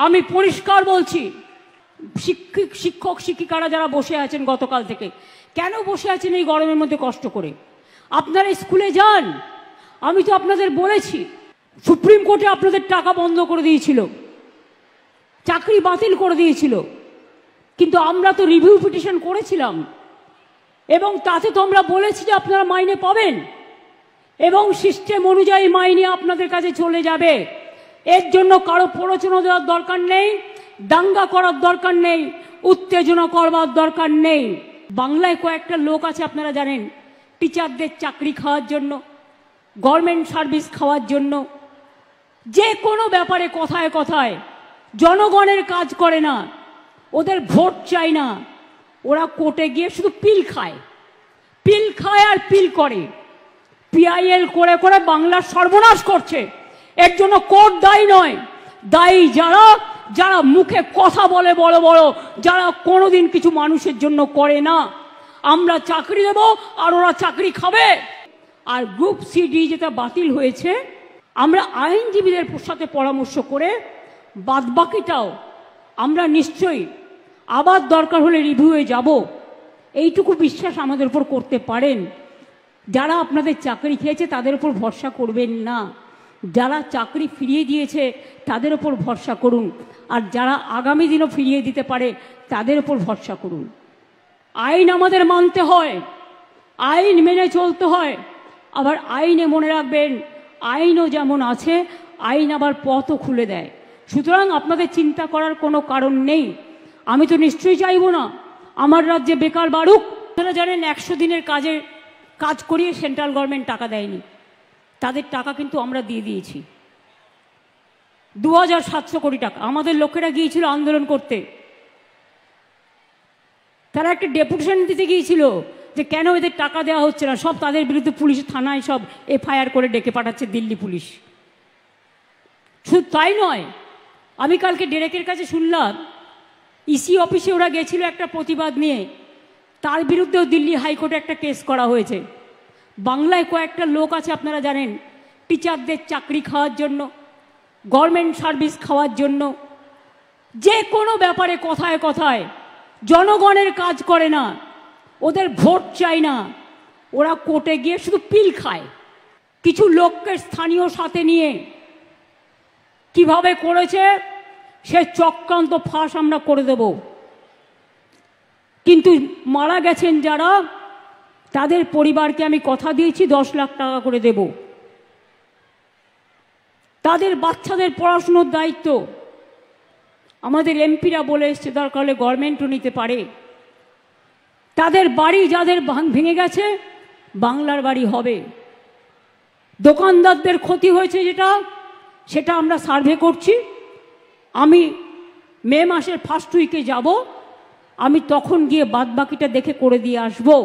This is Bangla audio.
আমি পরিষ্কার বলছি, শিক্ষক শিক্ষিকারা যারা বসে আছেন গতকাল থেকে, কেন বসে আছেন এই গরমের মধ্যে কষ্ট করে? আপনারা স্কুলে যান। আমি তো আপনাদের বলেছি, সুপ্রিম কোর্টে আপনাদের টাকা বন্ধ করে দিয়েছিল, চাকরি বাতিল করে দিয়েছিল, কিন্তু আমরা তো রিভিউ পিটিশন করেছিলাম এবং তাতে তো আমরা বলেছি যে আপনারা মাইনে পাবেন এবং সিস্টেম অনুযায়ী মাইনে আপনাদের কাছে চলে যাবে। এর জন্য কারো প্ররোচনা দেওয়ার দরকার নেই, দাঙ্গা করার দরকার নেই, উত্তেজনা করবার দরকার নেই। বাংলায় কয়েকটা লোক আছে আপনারা জানেন, টিচারদের চাকরি খাওয়ার জন্য, গভর্নমেন্ট সার্ভিস খাওয়ার জন্য, যে কোনো ব্যাপারে কথায় কথায় জনগণের কাজ করে না, ওদের ভোট চাই না, ওরা কোর্টে গিয়ে শুধু পিল খায় আর পিল করে, পিআইএল করে করে বাংলার সর্বনাশ করছে। এর জন্য কোর্ট দায়ী নয়, দায়ী যারা যারা মুখে কথা বলে বড় বড়, যারা কোনোদিন কিছু মানুষের জন্য করে না। আমরা চাকরি দেব আর ওরা চাকরি খাবে। আর গ্রুপ সিডি যেটা বাতিল হয়েছে, আমরা আইনজীবীদের সাথে পরামর্শ করে বাদবাকিটাও আমরা নিশ্চয়ই আবার দরকার হলে রিভিউয়ে যাব, এইটুকু বিশ্বাস আমাদের উপর করতে পারেন। যারা আপনাদের চাকরি খেয়েছে তাদের উপর ভরসা করবেন না, যারা চাকরি ফিরিয়ে দিয়েছে তাদের উপর ভরসা করুন, আর যারা আগামী দিনও ফিরিয়ে দিতে পারে তাদের উপর ভরসা করুন। আইন আমাদের মানতে হয়, আইন মেনে চলতে হয়, আবার আইনে মনে রাখবেন আইনও যেমন আছে, আইন আবার পথও খুলে দেয়। সুতরাং আপনাদের চিন্তা করার কোনো কারণ নেই। আমি তো নিশ্চয়ই চাইব না আমার রাজ্যে বেকার বাড়ুক। আপনারা জানেন 100 দিনের কাজ করিয়ে সেন্ট্রাল গভর্নমেন্ট টাকা দেয়নি, তাদের টাকা কিন্তু আমরা দিয়ে দিয়েছি। 2700 কোটি টাকা আমাদের লোকেরা গিয়েছিল আন্দোলন করতে, তারা একটা ডেপুটেশন দিতে গিয়েছিল যে কেন এদের টাকা দেওয়া হচ্ছে না, সব তাদের বিরুদ্ধে পুলিশ থানায় সব এফআইআর করে ডেকে পাঠাচ্ছে দিল্লি পুলিশ। শুধু তাই নয়, আমি কালকে ডেরেকের কাছে শুনলাম ইসি অফিসে ওরা গেছিল একটা প্রতিবাদ নিয়ে, তার বিরুদ্ধেও দিল্লি হাইকোর্টে একটা কেস করা হয়েছে। বাংলায় কয়েকটা লোক আছে আপনারা জানেন, টিচারদের চাকরি খাওয়ার জন্য, গভর্নমেন্ট সার্ভিস খাওয়ার জন্য, যে কোনো ব্যাপারে কথায় কথায় জনগণের কাজ করে না, ওদের ভোট চাই না, ওরা কোর্টে গিয়ে শুধু পিল খায়। কিছু লোককে স্থানীয় সাথে নিয়ে কিভাবে করেছে সে চক্রান্ত ফাঁস আমরা করে দেব। কিন্তু মারা গেছেন যারা, তাদের পরিবারকে আমি কথা দিয়েছি 10 লাখ টাকা করে দেব। তাদের বাচ্চাদের পড়াশুনোর দায়িত্ব আমাদের এমপিরা বলে এসছে, দরকার হলে গভর্নমেন্টও নিতে পারে। তাদের বাড়ি যাদের ভেঙে গেছে বাংলার বাড়ি হবে। দোকানদারদের ক্ষতি হয়েছে সেটা আমরা সার্ভে করছি। আমি মে মাসের ফার্স্ট উইকে যাব, আমি তখন গিয়ে বাদবাকিটা দেখে করে দিয়ে আসবো।